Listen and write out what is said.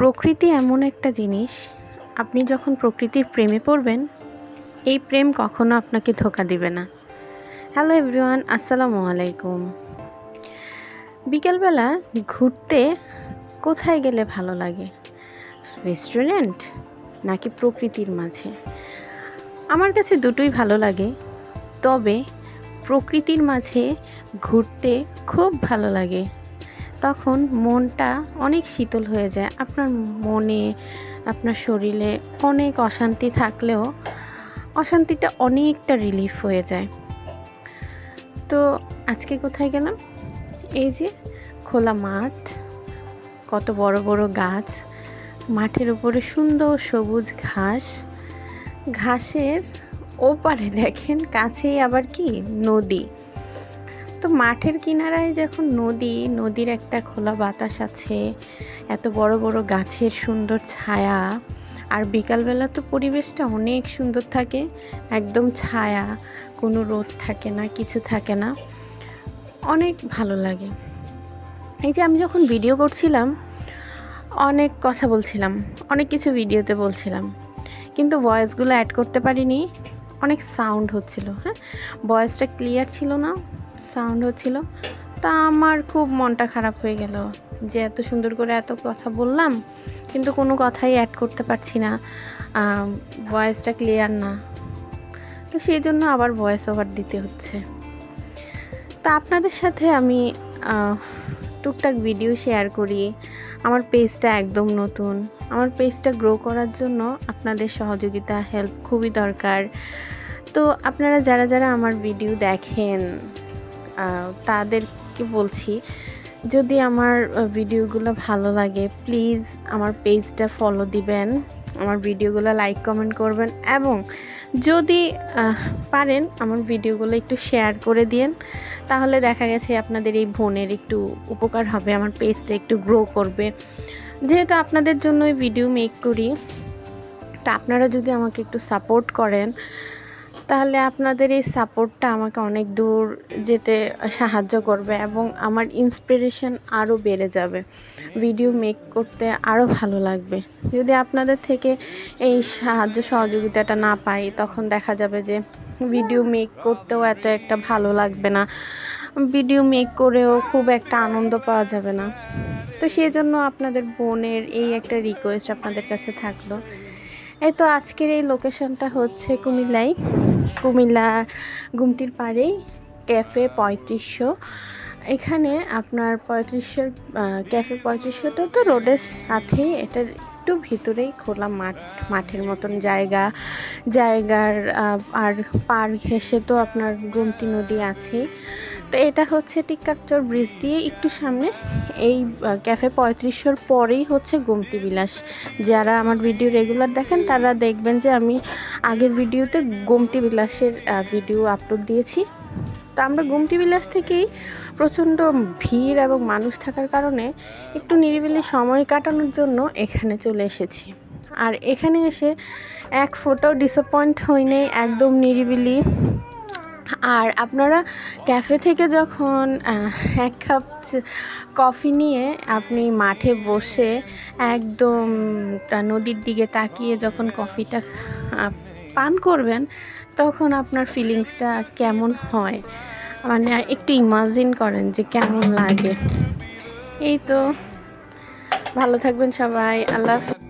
প্রকৃতি এমন একটা জিনিস, আপনি যখন প্রকৃতির প্রেমে পড়বেন, এই প্রেম কখনো আপনাকে ধোঁকা দিবে না। হ্যালো এভরিওয়ান, আসসালামু আলাইকুম। বিকেলবেলা ঘুরতে কোথায় গেলে ভালো লাগে? রেস্টুরেন্ট নাকি প্রকৃতির মাঝে? আমার কাছে দুটোই ভালো লাগে, তবে প্রকৃতির মাঝে ঘুরতে খুব ভালো লাগে। তখন মনটা অনেক শীতল হয়ে যায়। আপনার মনে, আপনার শরীরে অনেক অশান্তি থাকলেও অশান্তিটা অনেকটা রিলিফ হয়ে যায়। তো আজকে কোথায় গেলাম? এই যে খোলা মাঠ, কত বড় বড় গাছ, মাঠের উপরে সুন্দর সবুজ ঘাস, ঘাসের ওপারে দেখেন কাছেই আবার কি নদী। তো মাঠের কিনারায় যখন নদীর একটা খোলা বাতাস আছে, এত বড় বড় গাছের সুন্দর ছায়া, আর বিকালবেলা তো পরিবেশটা অনেক সুন্দর থাকে, একদম ছায়া, কোনো রোদ থাকে না, কিছু থাকে না, অনেক ভালো লাগে। এই যে আমি যখন ভিডিও করছিলাম, অনেক কথা বলছিলাম, অনেক কিছু ভিডিওতে বলছিলাম, কিন্তু ভয়েসগুলো অ্যাড করতে পারিনি। অনেক সাউন্ড হচ্ছিল, ভয়েসটা ক্লিয়ার ছিল না, সাউন্ড হচ্ছিল। তা আমার খুব মনটা খারাপ হয়ে গেল যে এত সুন্দর করে এত কথা বললাম, কিন্তু কোনো কথাই অ্যাড করতে পারছি না, ভয়েসটা ক্লিয়ার না। তো সেই জন্য আবার ভয়েস ওভার দিতে হচ্ছে। তা আপনাদের সাথে আমি টুকটাক ভিডিও শেয়ার করি। আমার পেজটা একদম নতুন, আমার পেজটা গ্রো করার জন্য আপনাদের সহযোগিতা, হেল্প খুবই দরকার। তো আপনারা যারা যারা আমার ভিডিও দেখেন, তাদেরকে বলছি, যদি আমার ভিডিওগুলো ভালো লাগে প্লিজ আমার পেজটা ফলো দিবেন, আমার ভিডিওগুলো লাইক কমেন্ট করবেন, এবং যদি পারেন আমার ভিডিওগুলো একটু শেয়ার করে দিন। তাহলে দেখা গেছে আপনাদের এই বোনের একটু উপকার হবে, আমার পেজটা একটু গ্রো করবে। যেহেতু আপনাদের জন্যই ভিডিও মেক করি, তা আপনারা যদি আমাকে একটু সাপোর্ট করেন, তাহলে আপনাদের এই সাপোর্টটা আমাকে অনেক দূর যেতে সাহায্য করবে এবং আমার ইন্সপিরেশন আরও বেড়ে যাবে, ভিডিও মেক করতে আরও ভালো লাগবে। যদি আপনাদের থেকে এই সাহায্য সহযোগিতাটা না পাই, তখন দেখা যাবে যে ভিডিও মেক করতেও এত একটা ভালো লাগবে না, ভিডিও মেক করেও খুব একটা আনন্দ পাওয়া যাবে না। তো সেই জন্য আপনাদের বোনের এই একটা রিকোয়েস্ট আপনাদের কাছে থাকলো। এই তো আজকের এই লোকেশনটা হচ্ছে কুমিল্লা গুমটির পাড়েই ক্যাফে 3500। এখানে আপনার 3500 ক্যাফে 3500টা তো রোডের সাথেই, এটার একটু ভিতরেই খোলা মাঠের মতন জায়গার আর পার ঘেঁষে তো আপনার গুমতি নদী আছে। তো এটা হচ্ছে টিক্কারচর ব্রিজ দিয়ে একটু সামনে, এই ক্যাফে 3500 পরেই হচ্ছে গোমতী বিলাস। যারা আমার ভিডিও রেগুলার দেখেন তারা দেখবেন যে আমি আগের ভিডিওতে গোমতী বিলাসের ভিডিও আপলোড দিয়েছি। তো আমরা গোমতী বিলাস থেকেই প্রচণ্ড ভিড় এবং মানুষ থাকার কারণে একটু নিরিবিলি সময় কাটানোর জন্য এখানে চলে এসেছি। আর এখানে এসে এক ফোটাও ডিসঅ্যাপয়েন্ট হইনি, একদম নিরিবিলি। আর আপনারা ক্যাফে থেকে যখন এক কাপ কফি নিয়ে আপনি মাঠে বসে একদম নদীর দিকে তাকিয়ে যখন কফিটা পান করবেন, তখন আপনার ফিলিংসটা কেমন হয়, মানে একটু ইমাজিন করেন যে কেমন লাগে। এই তো, ভালো থাকবেন সবাই, আল্লাহ হাফেজ।